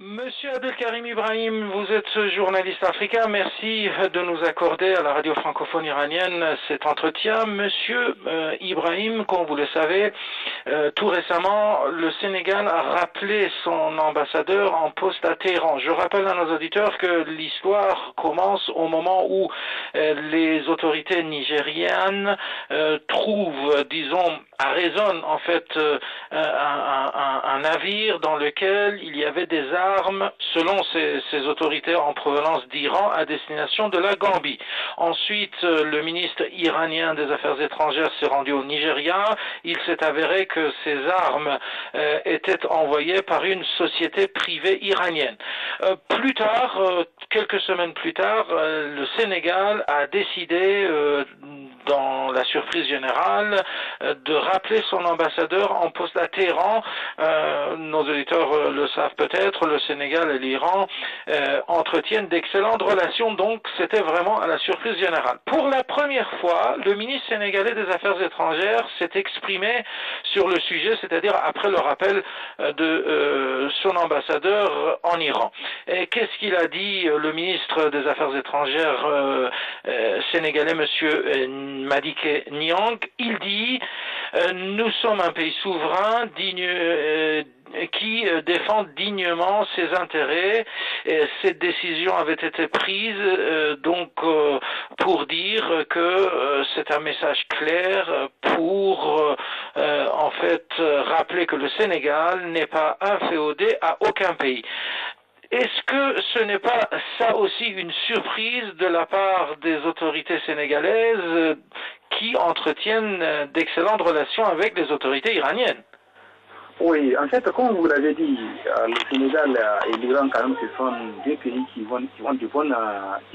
Monsieur Abdelkarim Ibrahim, vous êtes journaliste africain. Merci de nous accorder à la radio francophone iranienne cet entretien. Monsieur Ibrahim, comme vous le savez, tout récemment, le Sénégal a rappelé son ambassadeur en poste à Téhéran. Je rappelle à nos auditeurs que l'histoire commence au moment où les autorités nigérianes trouvent, disons, arraisonnent en fait un navire dans lequel il y avait des armes, selon ces autorités en provenance d'Iran, à destination de la Gambie. Ensuite, le ministre iranien des Affaires étrangères s'est rendu au Nigeria. Il s'est avéré que ces armes étaient envoyées par une société privée iranienne. Plus tard, quelques semaines plus tard, le Sénégal a décidé, dans la surprise générale, de rappeler son ambassadeur en poste à Téhéran. Nos auditeurs le savent peut-être, le Sénégal et l'Iran entretiennent d'excellentes relations, donc c'était vraiment à la surprise générale. Pour la première fois, le ministre sénégalais des Affaires étrangères s'est exprimé sur le sujet, c'est-à-dire après le rappel de son ambassadeur en Iran. Et qu'est-ce qu'il a dit, le ministre des Affaires étrangères sénégalais, monsieur Madické Niang? Il dit nous sommes un pays souverain, qui défend dignement ses intérêts. Et cette décision avait été prise pour dire que c'est un message clair pour en fait rappeler que le Sénégal n'est pas inféodé à aucun pays. Est-ce que ce n'est pas ça aussi une surprise de la part des autorités sénégalaises qui entretiennent d'excellentes relations avec les autorités iraniennes? Oui, en fait, comme vous l'avez dit, le Sénégal et l'Iran, quand même, ce sont deux pays qui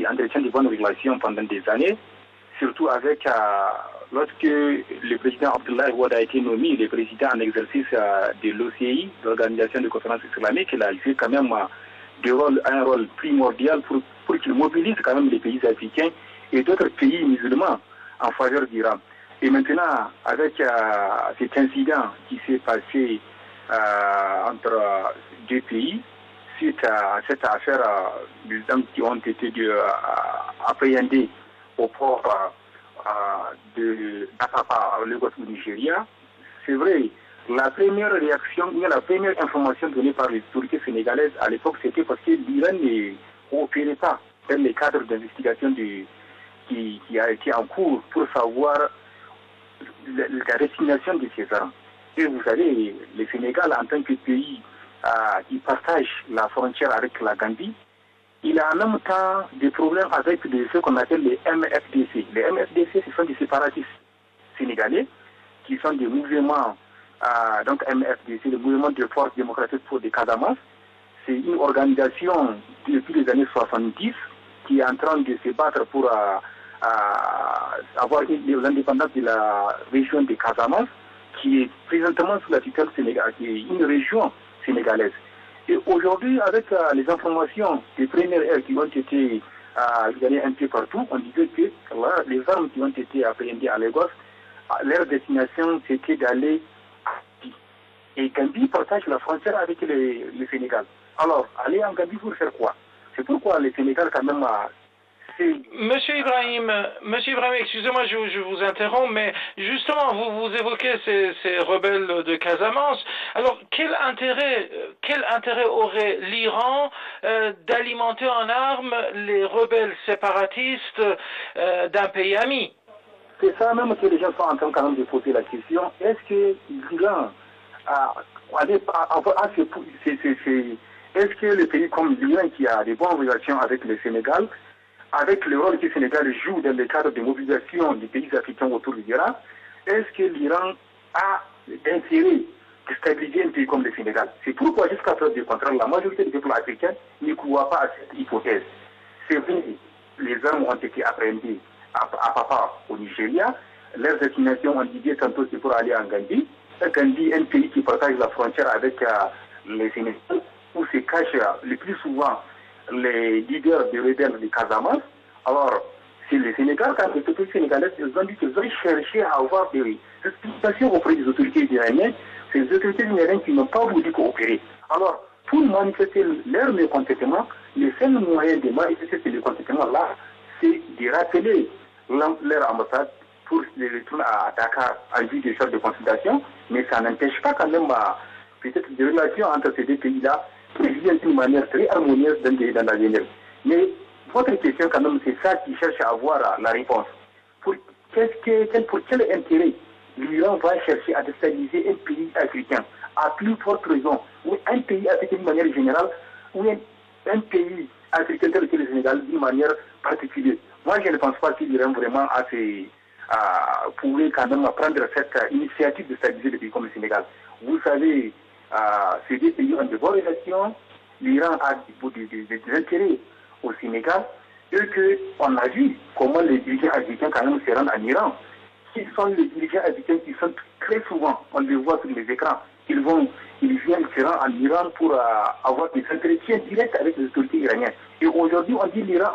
entretiennent de bonnes relations pendant des années, surtout avec, lorsque le président Abdoulaye Wade a été nommé le président en exercice de l'OCI, l'Organisation de conférence islamique. Il a joué quand même un rôle primordial pour qu'il mobilise quand même les pays africains et d'autres pays musulmans en faveur d'Iran. Et maintenant, avec cet incident qui s'est passé entre deux pays, suite à cette affaire des hommes qui ont été appréhendés au port d'Apapa, au Lagos, au Nigeria, c'est vrai, la première réaction, la première information donnée par les autorités sénégalaises à l'époque, c'était parce que l'Iran ne coopérait pas dans les cadres d'investigation qui a été en cours pour savoir la destination de ces armes. Et vous savez, le Sénégal, en tant que pays qui partage la frontière avec la Gambie, il a en même temps des problèmes avec ce qu'on appelle les MFDC. Les MFDC, ce sont des séparatistes sénégalais qui sont des mouvements, donc MFDC, le mouvement de force démocratique pour des Casamance. C'est une organisation depuis les années 70 qui est en train de se battre pour avoir l'indépendance de la région de Casamance, qui est présentement sous la tutelle sénégalaise, qui est une région sénégalaise. Et aujourd'hui, avec les informations des premières heures qui ont été gagnées un peu partout, on disait que les armes qui ont été appréhendées à Lagos, leur destination c'était d'aller à Gambie. Et Gambie partage la frontière avec le Sénégal. Alors, aller en Gambie pour faire quoi? C'est pourquoi le Sénégal quand même Monsieur Ibrahim, excusez-moi, je vous interromps, mais justement, vous évoquez ces rebelles de Casamance. Alors, quel intérêt aurait l'Iran d'alimenter en armes les rebelles séparatistes d'un pays ami? C'est ça même que les gens sont en train quand même de poser la question. Est-ce que l'Iran est-ce que le pays comme l'Iran qui a des bonnes relations avec le Sénégal, avec le rôle que le Sénégal joue dans le cadre de mobilisation des pays africains autour de l'Iran, est-ce que l'Iran a intérêt de stabiliser un pays comme le Sénégal? C'est pourquoi jusqu'à preuve du contraire, la majorité des peuples africains ne croient pas à cette hypothèse. C'est vrai, les armes ont été appréhendées à Papa au Nigeria, leurs destinations ont dit tantôt c'est pour aller en Gambie. Gambie, un pays qui partage la frontière avec les Sénégal, où se cachent le plus souvent les leaders des rebelles de Casamance. Alors, c'est le Sénégal, quand les autorités sénégalaises ont dit qu'ils ont cherché à avoir des explications auprès des autorités iraniennes, ces autorités iraniennes qui n'ont pas voulu coopérer. Alors, pour manifester leur mécontentement. Le seul moyen de manifester ce mécontentement-là, c'est de rappeler leur ambassade pour les retourner à Dakar en vue des choses de consultation, mais ça n'empêche pas quand même peut-être des relations entre ces deux pays-là qui viennent d'une manière très harmonieuse dans l'avenir. Mais votre question quand même, c'est ça qui cherche à avoir la réponse. Pour quel intérêt l'Iran va chercher à déstabiliser un pays africain, à plus forte raison, ou un pays africain d'une manière générale, ou un pays africain tel que le Sénégal d'une manière particulière. Moi, je ne pense pas que l'Iran vraiment pourrait quand même prendre cette initiative de stabiliser le pays comme le Sénégal. Vous savez, ces deux pays ont de bonnes relations, l'Iran a des intérêts au Sénégal, et qu'on a vu comment les dirigeants africains quand même se rendent en Iran. Qui sont les dirigeants africains qui sont très souvent, on les voit sur les écrans, ils viennent se rendre en Iran pour avoir des entretiens directs avec les autorités iraniennes. Et aujourd'hui, on dit l'Iran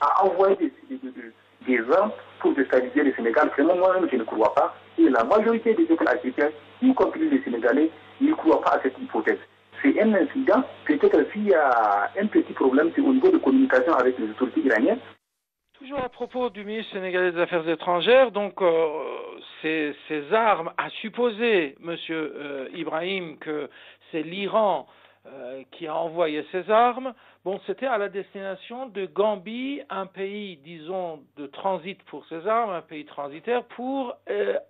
a envoyé des armes pour déstabiliser le Sénégal. Vraiment, moi-même, je ne crois pas. Et la majorité des peuples africains, y compris les Sénégalais, ne croient pas à cette hypothèse. C'est un incident. Peut-être s'il y a un petit problème, c'est au niveau de communication avec les autorités iraniennes. Toujours à propos du ministre sénégalais des Affaires étrangères, donc ces armes, à supposer, Monsieur Ibrahim, que c'est l'Iran qui a envoyé ces armes, bon, c'était à la destination de Gambie, un pays, disons, de transit pour ces armes, un pays transitaire, pour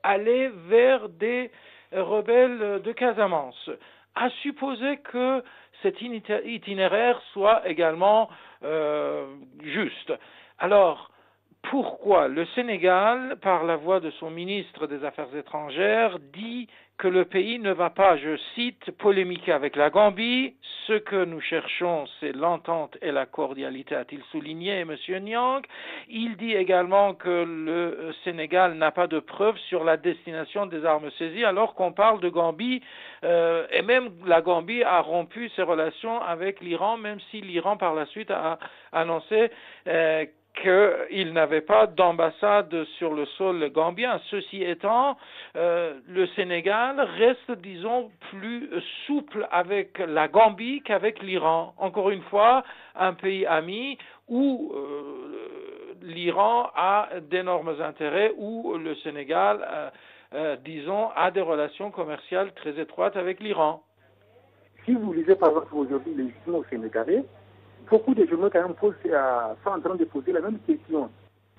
aller vers des rebelles de Casamance. À supposer que cet itinéraire soit également juste. Alors, pourquoi le Sénégal, par la voix de son ministre des Affaires étrangères, dit que le pays ne va pas, je cite, polémiquer avec la Gambie. Ce que nous cherchons, c'est l'entente et la cordialité, a-t-il souligné, M. Nyang. Il dit également que le Sénégal n'a pas de preuves sur la destination des armes saisies, alors qu'on parle de Gambie, et même la Gambie a rompu ses relations avec l'Iran, même si l'Iran, par la suite, a annoncé qu'il n'avait pas d'ambassade sur le sol gambien. Ceci étant, le Sénégal reste, disons, plus souple avec la Gambie qu'avec l'Iran. Encore une fois, un pays ami où l'Iran a d'énormes intérêts, où le Sénégal, disons, a des relations commerciales très étroites avec l'Iran. Si vous lisez par exemple aujourd'hui les journaux sénégalais, beaucoup de journaux quand même sont en train de poser la même question.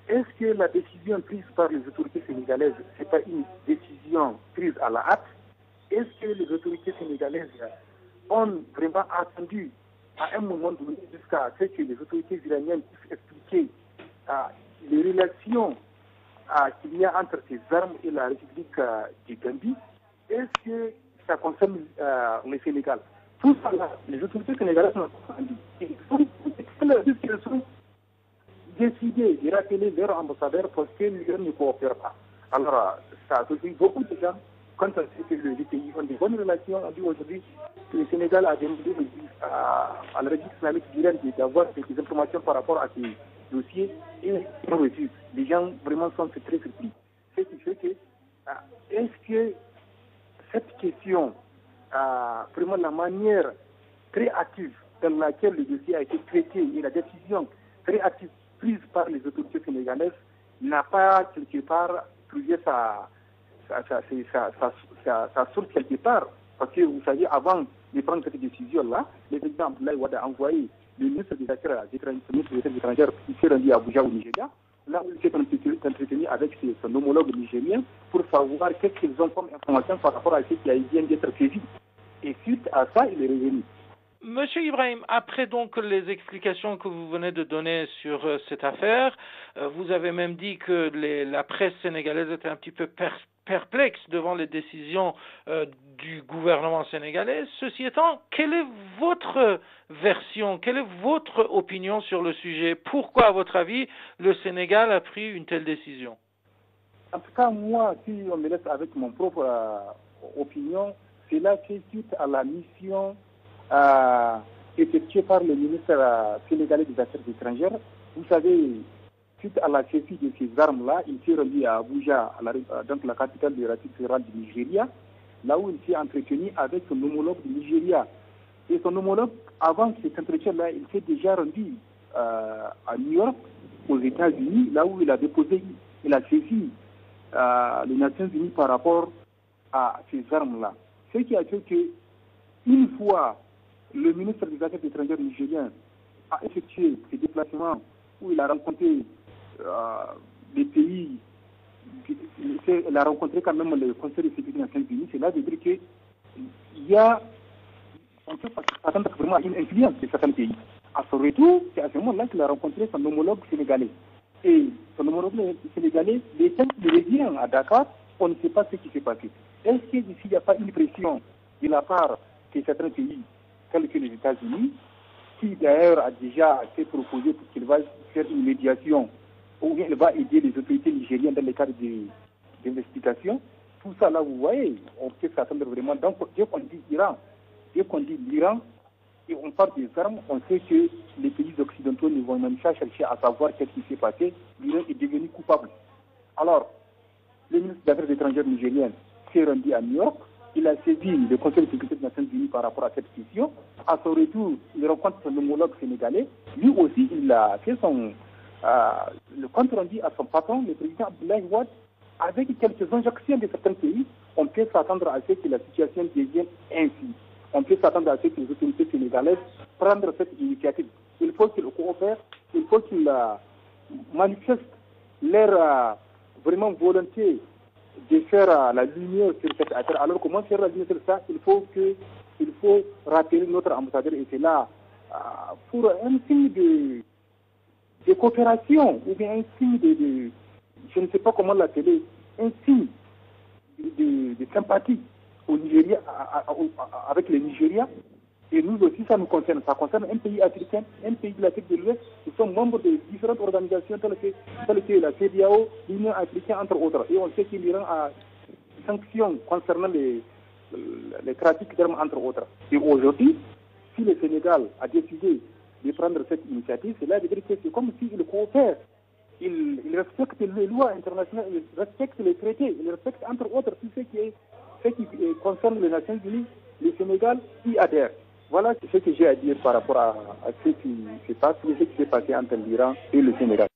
Est-ce que la décision prise par les autorités sénégalaises, ce n'est pas une décision prise à la hâte? Est-ce que les autorités sénégalaises ont vraiment attendu à un moment donné jusqu'à ce que les autorités iraniennes puissent expliquer les relations qu'il y a entre ces armes et la République du Gambie? Est-ce que ça concerne le Sénégal? Tout ça, là, les autorités sénégalaises n'ont pas dit. Ils sont décidés de rappeler leur ambassadeur parce que l'Iran ne coopère pas. Alors, ça a touché beaucoup de gens. Quand on sait que les pays ont de bonnes relations, on dit aujourd'hui que le Sénégal a demandé à la République islamique d'Iran d'avoir des informations par rapport à ces dossiers et ils ont reçu. Les gens vraiment sont très surpris. Ce qui fait que, est-ce que cette question, vraiment la manière très active dans laquelle le dossier a été traité et la décision très active prise par les autorités sénégalaises n'a pas quelque part trouvé sa source quelque part? Parce que vous savez, avant de prendre cette décision-là, le président Abdoulaye Wade a envoyé le ministre des Affaires étrangères qui s'est rendu à Abuja au Nigeria, là où il s'est entretenu avec son homologue nigérien pour savoir qu'est-ce qu'ils ont comme information par rapport à ce qui vient d'être prévu. Et suite à ça, il est revenu. Monsieur Ibrahim, après donc les explications que vous venez de donner sur cette affaire, vous avez même dit que la presse sénégalaise était un petit peu perplexe devant les décisions du gouvernement sénégalais. Ceci étant, quelle est votre version, quelle est votre opinion sur le sujet? Pourquoi, à votre avis, le Sénégal a pris une telle décision? En tout cas, moi, si on me laisse avec mon propre opinion, c'est là que suite à la mission effectuée par le ministre sénégalais des Affaires étrangères, vous savez, suite à la saisie de ces armes-là, il s'est rendu à Abuja, donc la capitale de la République fédérale du Nigeria, là où il s'est entretenu avec son homologue du Nigeria Et son homologue, avant cet entretien-là, il s'est déjà rendu à New York, aux États-Unis, là où il a saisi les Nations Unies par rapport à ces armes-là. Ce qui a fait que, une fois le ministre des Affaires étrangères nigérien a effectué ses déplacements où il a rencontré des pays, il a rencontré quand même le Conseil de sécurité des Nations Unies, c'est là de dire qu'il y a, on peut s'attendre vraiment à une influence de certains pays. À son retour, c'est à ce moment-là qu'il a rencontré son homologue sénégalais. Et son homologue sénégalais, les temps de revient à Dakar, on ne sait pas ce qui s'est passé. Est-ce qu'il n'y a pas une pression de la part de certains pays, tels que les États-Unis, qui d'ailleurs a déjà été proposé pour qu'il va faire une médiation, ou bien il va aider les autorités nigériennes dans les cadres d'investigation. Tout ça là, vous voyez, on peut s'attendre vraiment. Donc, dès qu'on dit l'Iran, et on parle des armes, on sait que les pays occidentaux ne vont même pas chercher à savoir ce qui s'est passé. L'Iran est devenu coupable. Alors, le ministre des Affaires étrangères nigérien s'est rendu à New York. Il a saisi le Conseil de sécurité des Nations Unies par rapport à cette question. À son retour, il rencontre son homologue sénégalais. Lui aussi, il a fait le compte rendu à son patron, le président Abdoulaye Wade, avec quelques injonctions de certains pays. On peut s'attendre à ce que la situation devienne ainsi. On peut s'attendre à ce que les autorités sénégalaises prennent cette initiative. Il faut qu'ils coopèrent, il faut qu'ils manifestent leur vraiment volonté de faire la lumière sur cette affaire. Alors comment faire la lumière sur ça? Il faut rappeler notre ambassadeur, et c'est là pour un signe de coopération, ou bien un signe je ne sais pas comment l'appeler, un signe de sympathie au Nigeria, avec les Nigériens. Et nous aussi, ça nous concerne. Ça concerne un pays africain, un pays de l'Afrique de l'Ouest, qui sont membres de différentes organisations telles que la CEDEAO, l'Union africaine, entre autres. Et on sait qu'il y aura sanctions concernant les trafics d'armes, entre autres. Et aujourd'hui, si le Sénégal a décidé de prendre cette initiative, c'est là de dire que c'est comme s'il coopère. Il respecte les lois internationales, il respecte les traités, il respecte, entre autres, tout ce qui concerne les Nations Unies. Le Sénégal y adhère. Voilà ce que j'ai à dire par rapport à ce qui se passe, ce qui s'est passé entre l'Iran et le Sénégal.